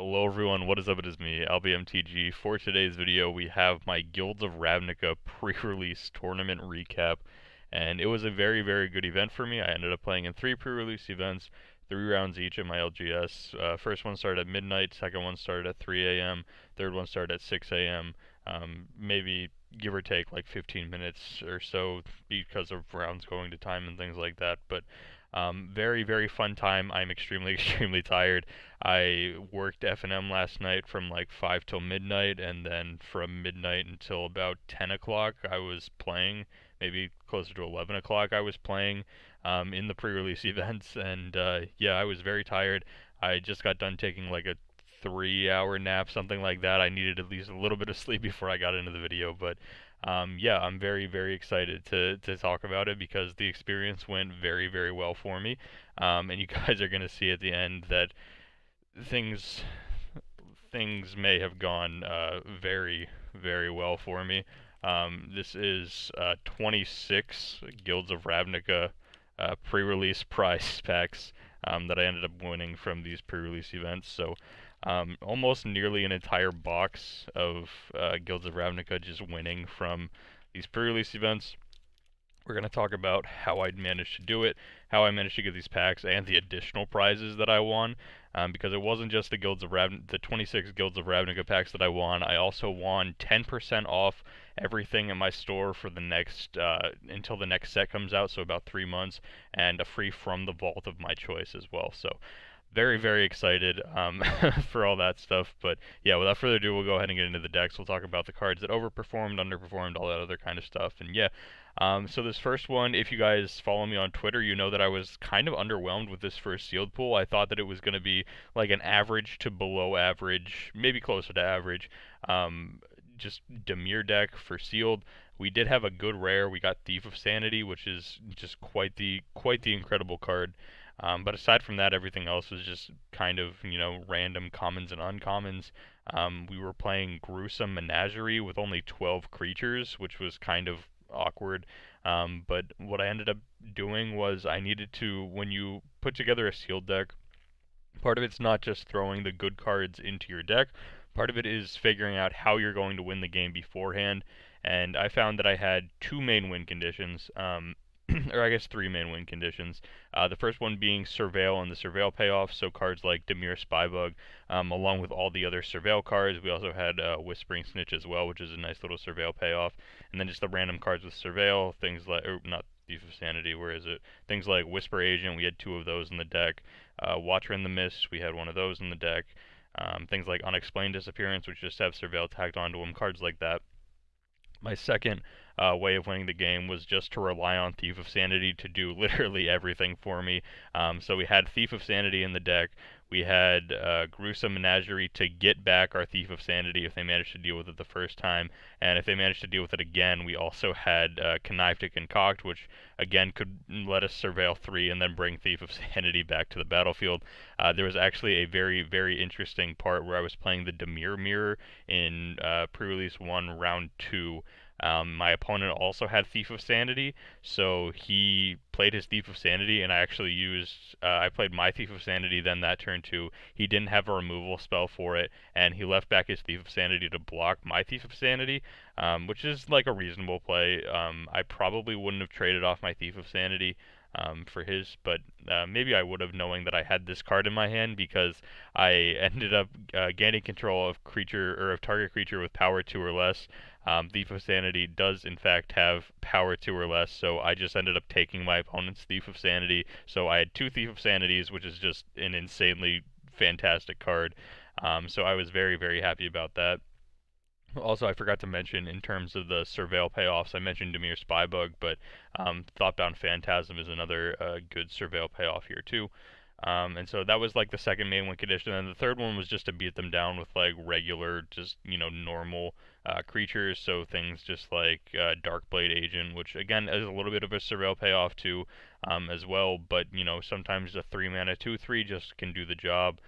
Hello everyone, what is up? It is me, AlbyMTG. For today's video, we have my Guilds of Ravnica pre-release tournament recap, and it was a very good event for me. I ended up playing in 3 pre-release events, 3 rounds each in my LGS. First one started at midnight, second one started at 3 a.m., third one started at 6 a.m., maybe give or take like 15 minutes or so because of rounds going to time and things like that, but very fun time. I'm extremely tired. I worked F&M last night from like 5 till midnight, and then from midnight until about 10 o'clock I was playing, maybe closer to 11 o'clock I was playing in the pre-release events, and yeah, I was very tired. I just got done taking like a 3-hour nap, something like that. I needed at least a little bit of sleep before I got into the video, but yeah, I'm very excited to talk about it because the experience went very well for me, and you guys are gonna see at the end that things things may have gone very well for me. This is 26 Guilds of Ravnica pre-release prize packs that I ended up winning from these pre-release events. So almost nearly an entire box of Guilds of Ravnica just winning from these pre-release events. We're going to talk about how I managed to do it, how I managed to get these packs, and the additional prizes that I won. Because it wasn't just the 26 Guilds of Ravnica packs that I won. I also won 10% off everything in my store for the next until the next set comes out, so about 3 months, and a free from the vault of my choice as well. So very excited for all that stuff. But yeah, without further ado, we'll go ahead and get into the decks. We'll talk about the cards that overperformed, underperformed, all that other kind of stuff. And yeah, so this first one, if you guys follow me on Twitter, you know that I was kind of underwhelmed with this first sealed pool. I thought that it was going to be like an average to below average, maybe closer to average, just Dimir deck for sealed. We did have a good rare. We got Thief of Sanity, which is just quite the incredible card. But aside from that, everything else was just kind of, random commons and uncommons. We were playing Gruesome Menagerie with only 12 creatures, which was kind of awkward. But what I ended up doing was I needed to, when you put together a sealed deck, part of it's not just throwing the good cards into your deck, part of it is figuring out how you're going to win the game beforehand. And I found that I had 2 main win conditions. Or I guess 3 main win conditions. The first one being Surveil and the Surveil payoff, so cards like Dimir Spybug, along with all the other Surveil cards. We also had Whispering Snitch as well, which is a nice little Surveil payoff. And then just the random cards with Surveil, things like, or not Thief of Sanity, where is it? Things like Whisper Agent, we had 2 of those in the deck. Watcher in the Mist, we had 1 of those in the deck. Things like Unexplained Disappearance, which just have Surveil tacked onto them, cards like that. My second way of winning the game was just to rely on Thief of Sanity to do literally everything for me. So we had Thief of Sanity in the deck. We had Gruesome Menagerie to get back our Thief of Sanity if they managed to deal with it the first time. And if they managed to deal with it again, we also had Connive to Concoct, which again could let us surveil 3 and then bring Thief of Sanity back to the battlefield. There was actually a very interesting part where I was playing the Dimir Mirror in pre-release 1, round 2. My opponent also had Thief of Sanity, so he played his Thief of Sanity, and I actually I played my Thief of Sanity then that turn too. He didn't have a removal spell for it, and he left back his Thief of Sanity to block my Thief of Sanity, which is like a reasonable play. I probably wouldn't have traded off my Thief of Sanity for his, but maybe I would have, knowing that I had this card in my hand, because I ended up gaining control of target creature with power 2 or less. Thief of Sanity does in fact have power 2 or less, so I just ended up taking my opponent's Thief of Sanity. So I had 2 Thief of Sanities, which is just an insanely fantastic card. So I was very happy about that. Also, I forgot to mention, in terms of the Surveil payoffs, I mentioned Dimir Spybug, but Thoughtbound Phantasm is another good Surveil payoff here too. And so that was like the second main win condition, and the third one was just to beat them down with like regular, just normal creatures. So things just like Darkblade Agent, which again is a little bit of a Surveil payoff too, as well. But sometimes a 3-mana 2/3 just can do the job.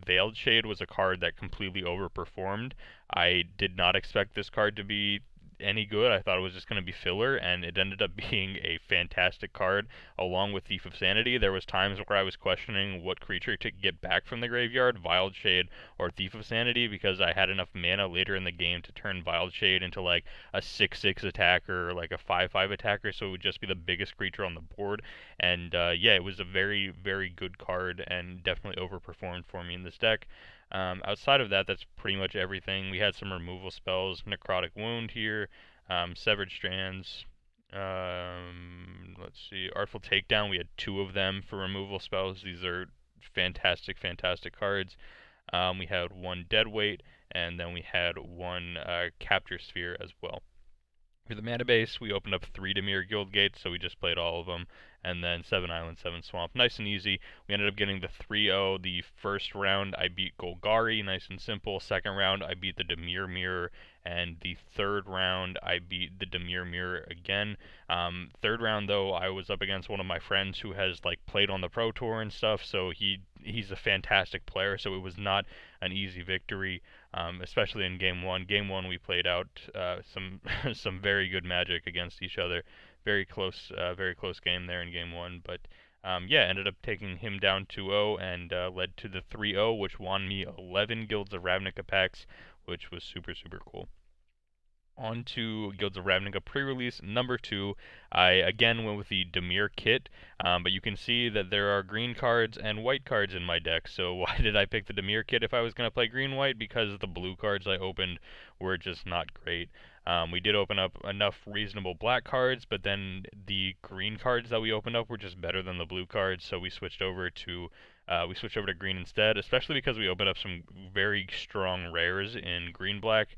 Veiled Shade was a card that completely overperformed. I did not expect this card to be any good. I thought it was just going to be filler, and it ended up being a fantastic card, along with Thief of Sanity. There was times where I was questioning what creature to get back from the graveyard, Wild Shade or Thief of Sanity, because I had enough mana later in the game to turn Wild Shade into like a 6/6 attacker or like a 5/5 attacker, so it would just be the biggest creature on the board. And yeah, it was a very, very good card and definitely overperformed for me in this deck. Outside of that, that's pretty much everything. We had some removal spells, Necrotic Wound here, Severed Strands, let's see, Artful Takedown. We had 2 of them for removal spells. These are fantastic, fantastic cards. We had 1 Deadweight, and then we had 1 Capture Sphere as well. For the mana base, we opened up 3 Dimir Guild Gates, so we just played all of them, and then 7 Island, 7 Swamp. Nice and easy. We ended up getting the 3-0. The first round, I beat Golgari, nice and simple. Second round, I beat the Dimir Mirror, and the third round, I beat the Dimir Mirror again. Third round, though, I was up against one of my friends who has, like, played on the Pro Tour and stuff, so he's a fantastic player, so it was not an easy victory. Especially in Game 1. Game 1 we played out some some very good Magic against each other. Very close game there in Game 1. But yeah, ended up taking him down 2-0 and led to the 3-0, which won me 11 Guilds of Ravnica packs, which was super, super cool. On to Guilds of Ravnica Pre-Release number 2. I again went with the Dimir kit, but you can see that there are green cards and white cards in my deck. So why did I pick the Dimir kit if I was going to play green-white? Because the blue cards I opened were just not great. We did open up enough reasonable black cards, but then the green cards that we opened up were just better than the blue cards, so we switched over to green instead, especially because we opened up some very strong rares in green-black.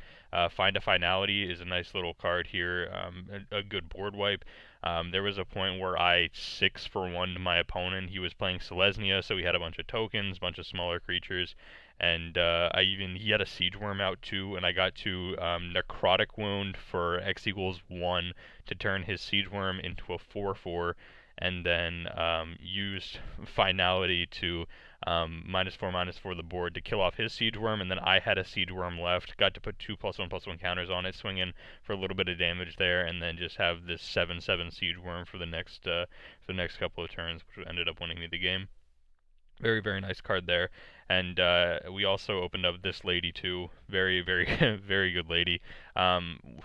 Find a Finality is a nice little card here, a good board wipe. There was a point where I 6-for-1'd my opponent. He was playing Selesnya, so he had a bunch of tokens, a bunch of smaller creatures, and he had a Siege Worm out too, and I got to Necrotic Wound for X=1 to turn his Siege Worm into a 4/4, and then used Finality to -4/-4 the board to kill off his Siege Worm, and then I had a Siege Worm left, got to put 2 +1/+1 counters on it, swing in for a little bit of damage there, and then just have this 7/7 Siege Worm for the next couple of turns, which ended up winning me the game. Very, very nice card there. And we also opened up this lady too. Very, very, very good lady.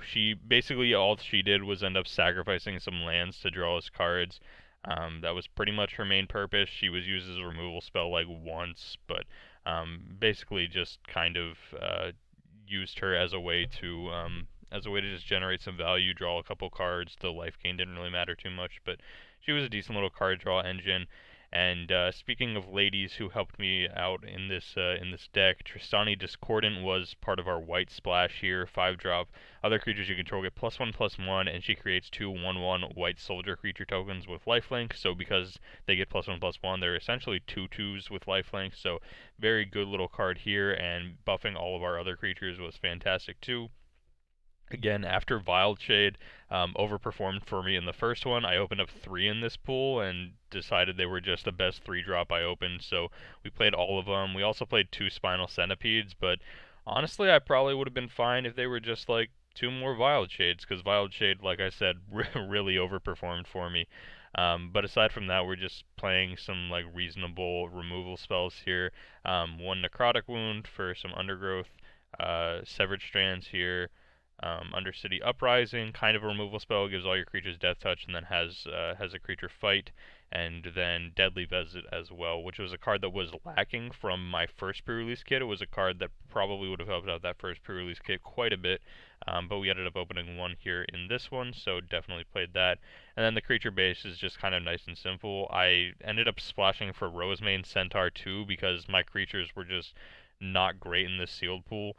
She basically, all she did was end up sacrificing some lands to draw us cards. That was pretty much her main purpose. She was used as a removal spell like once, but basically just kind of used her as a way to just generate some value, draw a couple cards. The life gain didn't really matter too much, but she was a decent little card draw engine. And speaking of ladies who helped me out in this deck, Tristani Discordant was part of our white splash here, 5-drop. Other creatures you control get +1/+1, and she creates 2 1/1 white soldier creature tokens with lifelink. So because they get +1/+1, they're essentially 2/2s with lifelink. So very good little card here, and buffing all of our other creatures was fantastic too. Again, after Wild Shade overperformed for me in the first one, I opened up 3 in this pool and decided they were just the best 3-drop I opened, so we played all of them. We also played 2 Spinal Centipedes, but honestly, I probably would have been fine if they were just like 2 more Wild Shades, because Wild Shade, like I said, really overperformed for me. But aside from that, we're just playing some like reasonable removal spells here. 1 Necrotic Wound for some Undergrowth, Severed Strands here. Undercity Uprising, kind of a removal spell, gives all your creatures death touch, and then has a creature fight, and then Deadly Visit as well, which was a card that was lacking from my first pre-release kit. It was a card that probably would have helped out that first pre-release kit quite a bit, but we ended up opening 1 here in this one, so definitely played that. And then the creature base is just kind of nice and simple. I ended up splashing for Rosemane Centaur too, because my creatures were just not great in this sealed pool.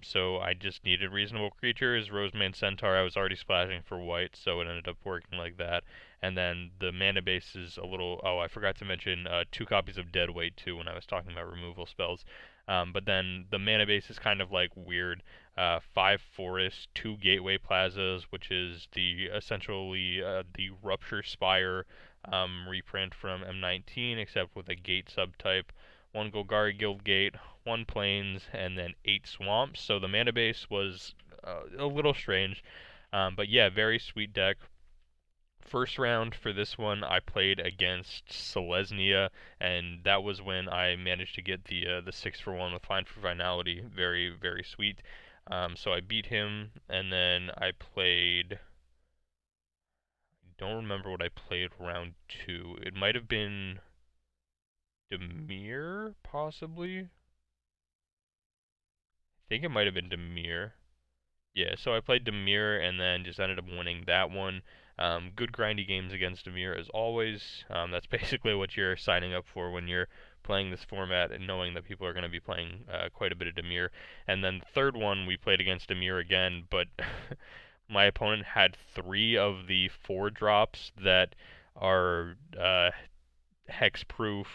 So I just needed reasonable creatures. Rosemane Centaur, I was already splashing for white, so it ended up working like that. And then the mana base is a little... Oh, I forgot to mention 2 copies of Deadweight too when I was talking about removal spells. But then the mana base is kind of like weird. 5 Forests, 2 Gateway Plazas, which is essentially the Rupture Spire reprint from M19, except with a gate subtype. 1 Golgari Guild Gate, 1 Plains, and then 8 Swamps. So the mana base was a little strange. But yeah, very sweet deck. First round for this one, I played against Selesnya, and that was when I managed to get the 6-for-1 with Find for Finality. Very, very sweet. So I beat him, and then I played. Don't remember what I played round 2. It might have been Demir, possibly. I think it might have been Demir. Yeah, so I played Demir and then just ended up winning that one. Good grindy games against Demir as always. That's basically what you're signing up for when you're playing this format and knowing that people are going to be playing quite a bit of Demir. And then the third one, we played against Demir again, but my opponent had 3 of the 4 drops that are hexproof,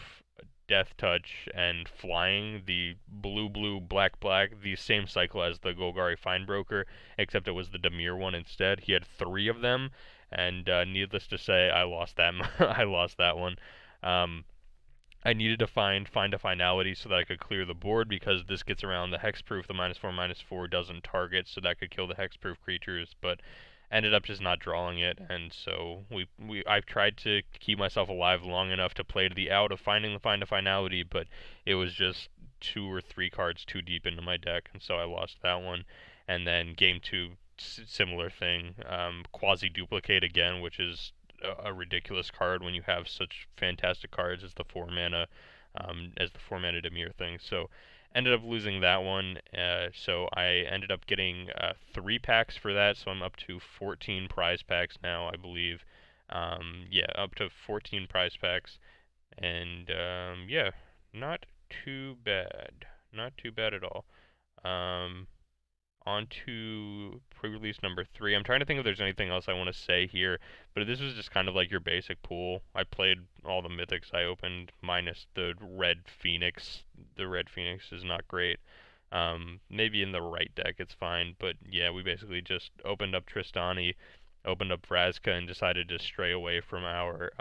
death touch, and flying. The blue blue black black, the same cycle as the Golgari Findbroker, except it was the Demir one instead. He had 3 of them, and needless to say, I lost that. I lost that one. I needed to find a finality so that I could clear the board, because this gets around the hexproof. The -4/-4 doesn't target, so that could kill the hexproof creatures, but ended up just not drawing it. And so I've tried to keep myself alive long enough to play to the out of finding a finality, but it was just 2 or 3 cards too deep into my deck, and so I lost that one. And then game 2, similar thing, quasi duplicate again, which is a ridiculous card when you have such fantastic cards as the 4-mana Demir thing. So ended up losing that one. So I ended up getting 3 packs for that. So I'm up to 14 prize packs now, I believe. Yeah, up to 14 prize packs, and yeah, not too bad. Not too bad at all. On to pre-release number 3. I'm trying to think if there's anything else I want to say here, but this was just kind of like your basic pool. I played all the mythics I opened, minus the Red Phoenix. The Red Phoenix is not great. Maybe in the right deck it's fine, but yeah, we basically just opened up Tristani, opened up Vraska, and decided to stray away from our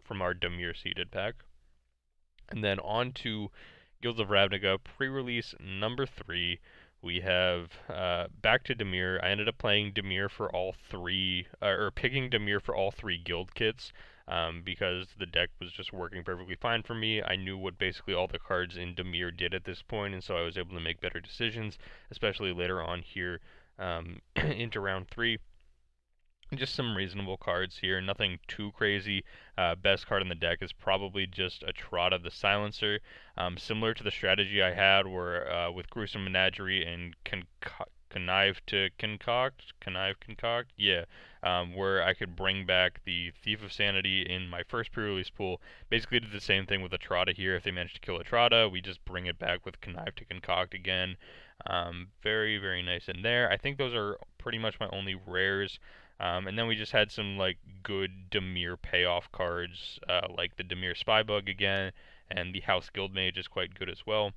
Demir seeded pack. And then on to Guilds of Ravnica pre-release number 3. We have back to Demir. I ended up playing Demir for all 3, or picking Demir for all 3 guild kits, because the deck was just working perfectly fine for me. I knew what basically all the cards in Demir did at this point, and so I was able to make better decisions, especially later on here into round 3. Just some reasonable cards here, nothing too crazy. Best card in the deck is probably just a Trotta the Silencer. Similar to the strategy I had where with Gruesome Menagerie and Connive Concoct, yeah, where I could bring back the Thief of Sanity in my first pre-release pool. Basically did the same thing with a Trotta here. If they managed to kill a Trotta, we just bring it back with Connive to Concoct again. Very, very nice in there. I think those are pretty much my only rares. And then we just had some like good Demir payoff cards, like the Demir Spybug again, and the House Guildmage is quite good as well.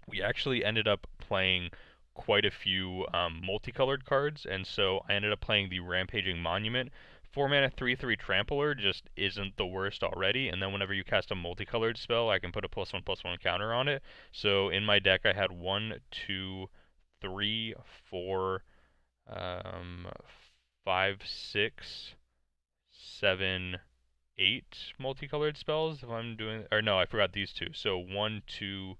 We actually ended up playing quite a few multicolored cards, and so I ended up playing the Rampaging Monument. 4-mana 3/3 Trampler just isn't the worst already, and then whenever you cast a multicolored spell, I can put a +1/+1 counter on it. So in my deck, I had 1, 2, 3, 4, 5, 6, 7, 8 multicolored spells. If I'm doing, or no, I forgot these 2. So 1, 2,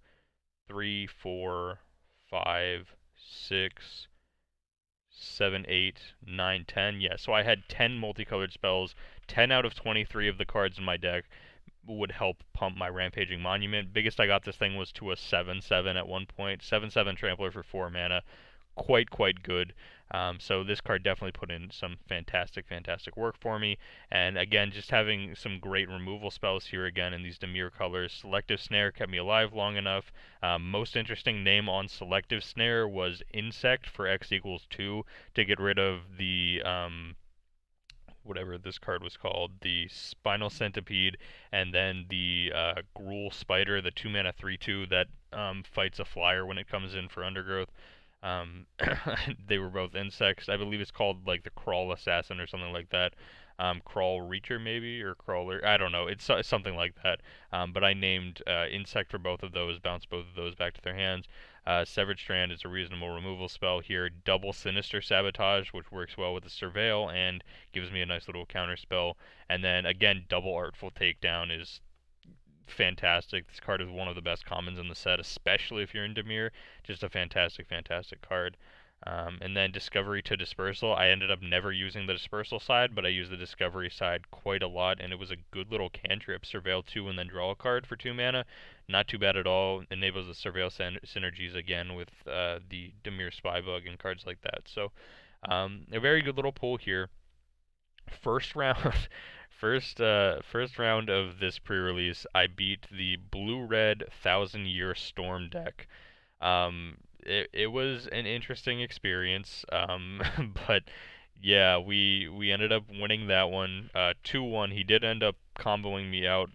3, 4, 5, 6, 7, 8, 9, 10. Yeah, so I had 10 multicolored spells. 10 out of 23 of the cards in my deck would help pump my Rampaging Monument. Biggest I got this thing was to a 7/7 at one point. 7/7 Trampler for 4 mana. Quite good. So this card definitely put in some fantastic work for me. And again, just having some great removal spells here again in these Demir colors. Selective Snare kept me alive long enough. Most interesting name on Selective Snare was Insect for X=2 to get rid of the whatever this card was called, the Spinal Centipede, and then the Gruul Spider, the 2-mana 3/2 that fights a flyer when it comes in for Undergrowth. They were both insects. I believe it's called like the Crawl Assassin or something like that. Crawl Reacher maybe, or Crawler, I don't know, it's something like that. But I named Insect for both of those, bounced both of those back to their hands. Severed Strand is a reasonable removal spell here. Double Sinister Sabotage, which works well with the Surveil and gives me a nice little counter spell. And then again, Double Artful Takedown is fantastic. This card is one of the best commons in the set, especially if you're in Dimir. Just a fantastic, fantastic card. And then Discovery to Dispersal. I ended up never using the Dispersal side, but I used the Discovery side quite a lot, and it was a good little cantrip. Surveil 2 and then draw a card for 2 mana. Not too bad at all. Enables the Surveil synergies again with the Dimir Spybug and cards like that. So a very good little pull here. First round, first round of this pre-release, I beat the blue-red 1,000-Year Storm deck. It was an interesting experience, but yeah, we ended up winning that one 2-1. He did end up comboing me out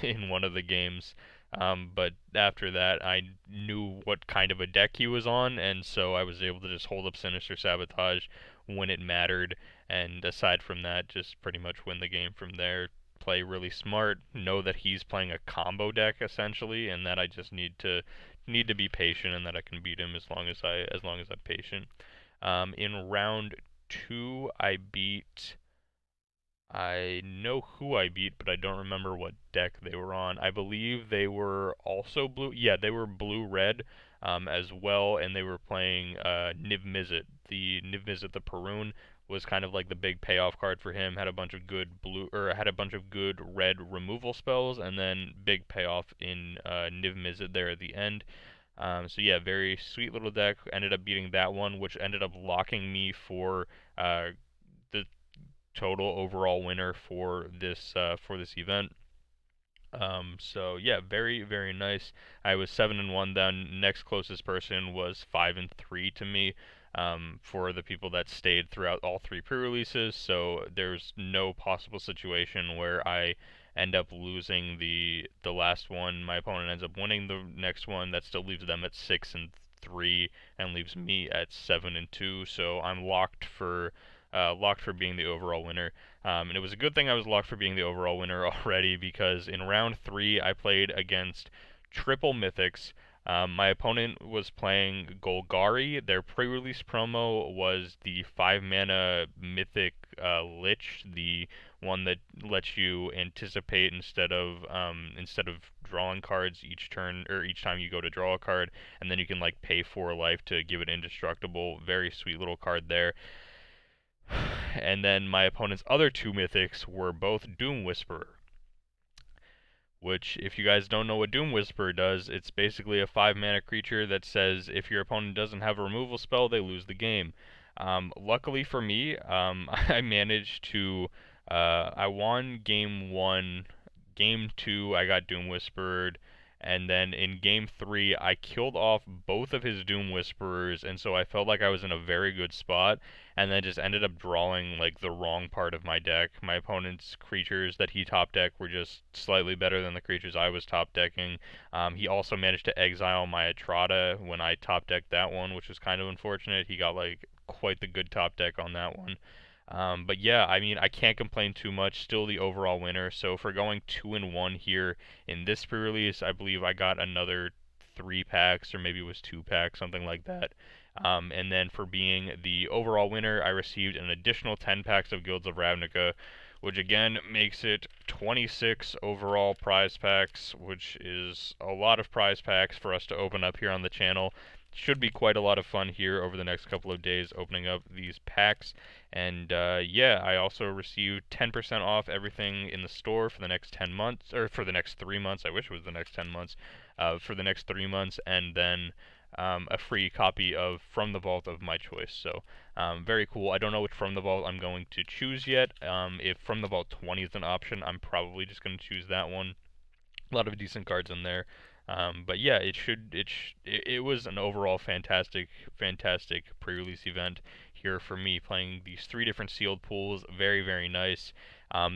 in one of the games, but after that, I knew what kind of a deck he was on, and so I was able to just hold up Sinister Sabotage when it mattered, and aside from that, just pretty much win the game from there. Play really smart, know that he's playing a combo deck essentially, and that I just need to be patient, and that I can beat him as long as I'm patient. In round 2, I know who I beat, but I don't remember what deck they were on. I believe they were also blue. Yeah, they were blue-red as well, and they were playing Niv-Mizzet. The Niv-Mizzet, the Perun, was kind of like the big payoff card for him. Had a bunch of good red removal spells, and then big payoff in Niv-Mizzet there at the end. So yeah, very sweet little deck. Ended up beating that one, which ended up locking me for the total overall winner for this event. So yeah, very very nice. I was 7-1 then. Next closest person was 5-3 to me. For the people that stayed throughout all 3 pre-releases, so there's no possible situation where I end up losing the last one. My opponent ends up winning the next one. That still leaves them at 6-3 and leaves me at 7-2. So I'm locked for being the overall winner. And it was a good thing I was locked for being the overall winner already, because in round 3 I played against triple mythics. My opponent was playing Golgari. Their pre-release promo was the 5-mana mythic Lich, the one that lets you anticipate instead of drawing cards each turn, or each time you go to draw a card, and then you can like pay 4 life to give it indestructible. Very sweet little card there. And then my opponent's other 2 mythics were both Doom Whisperer, which, if you guys don't know what Doom Whisperer does, it's basically a 5-mana creature that says if your opponent doesn't have a removal spell, they lose the game. Luckily for me, I managed to, I won game 1. Game 2, I got Doom Whispered, and then in game 3, I killed off both of his Doom Whisperers, and so I felt like I was in a very good spot, and then just ended up drawing like the wrong part of my deck. My opponent's creatures that he top decked were just slightly better than the creatures I was top decking. He also managed to exile my Atrata when I top decked that one, which was kind of unfortunate. He got like quite the good top deck on that one. But yeah, I mean, I can't complain too much. Still the overall winner. So for going 2-1 here in this pre-release, I believe I got another 3 packs, or maybe it was 2 packs, something like that. And then for being the overall winner, I received an additional 10 packs of Guilds of Ravnica, which again makes it 26 overall prize packs, which is a lot of prize packs for us to open up here on the channel. Should be quite a lot of fun here over the next couple of days opening up these packs. And yeah, I also received 10% off everything in the store for the next 10 months, or for the next 3 months. I wish it was the next 10 months. For the next 3 months, and then a free copy of From the Vault of my choice. So very cool. I don't know which From the Vault I'm going to choose yet. If From the Vault 20 is an option, I'm probably just going to choose that one. A lot of decent cards in there. But yeah, it was an overall fantastic pre-release event here for me, playing these 3 different sealed pools. Very, very nice.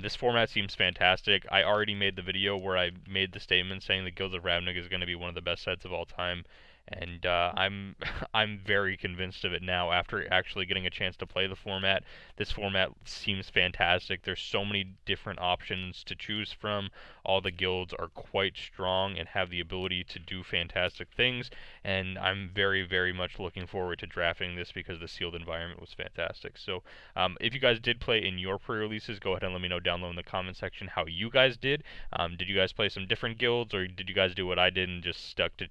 This format seems fantastic. I already made the video where I made the statement saying that Guilds of Ravnica is going to be one of the best sets of all time, and I'm I'm very convinced of it now after actually getting a chance to play the format. This format seems fantastic. There's so many different options to choose from. All the guilds are quite strong and have the ability to do fantastic things, and I'm very, very much looking forward to drafting this because the sealed environment was fantastic. So if you guys did play in your pre-releases, go ahead and let me know down low in the comment section how you guys did. Did you guys play some different guilds, or did you guys do what I did and just stuck to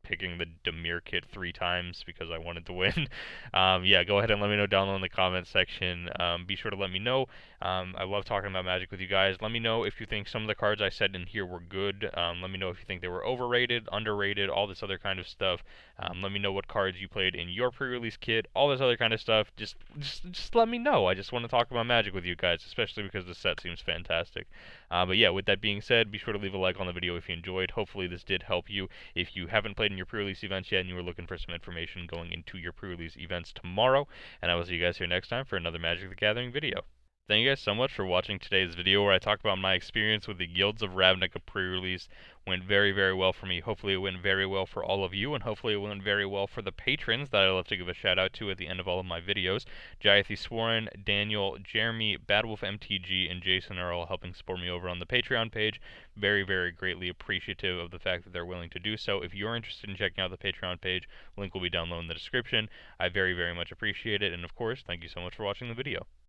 picking the Demir kit 3 times because I wanted to win? Yeah, go ahead and let me know down low in the comments section. Be sure to let me know. I love talking about Magic with you guys. Let me know if you think some of the cards I said in here were good. Let me know if you think they were overrated, underrated, all this other kind of stuff. Let me know what cards you played in your pre-release kit, all this other kind of stuff. Just let me know. I just want to talk about Magic with you guys, especially because the set seems fantastic. But yeah, with that being said, be sure to leave a like on the video if you enjoyed. Hopefully this did help you. If you haven't played in your pre-release events yet and you were looking for some information going into your pre-release events tomorrow, and I will see you guys here next time for another Magic the Gathering video. Thank you guys so much for watching today's video where I talk about my experience with the Guilds of Ravnica pre-release. Went very, very well for me. Hopefully it went very well for all of you, and hopefully it went very well for the patrons that I love to give a shout out to at the end of all of my videos. Jayathy Swarren, Daniel, Jeremy, Badwolf MTG, and Jason are all helping support me over on the Patreon page. Very, very greatly appreciative of the fact that they're willing to do so. If you're interested in checking out the Patreon page, link will be down low in the description. I very, very much appreciate it, and of course, thank you so much for watching the video.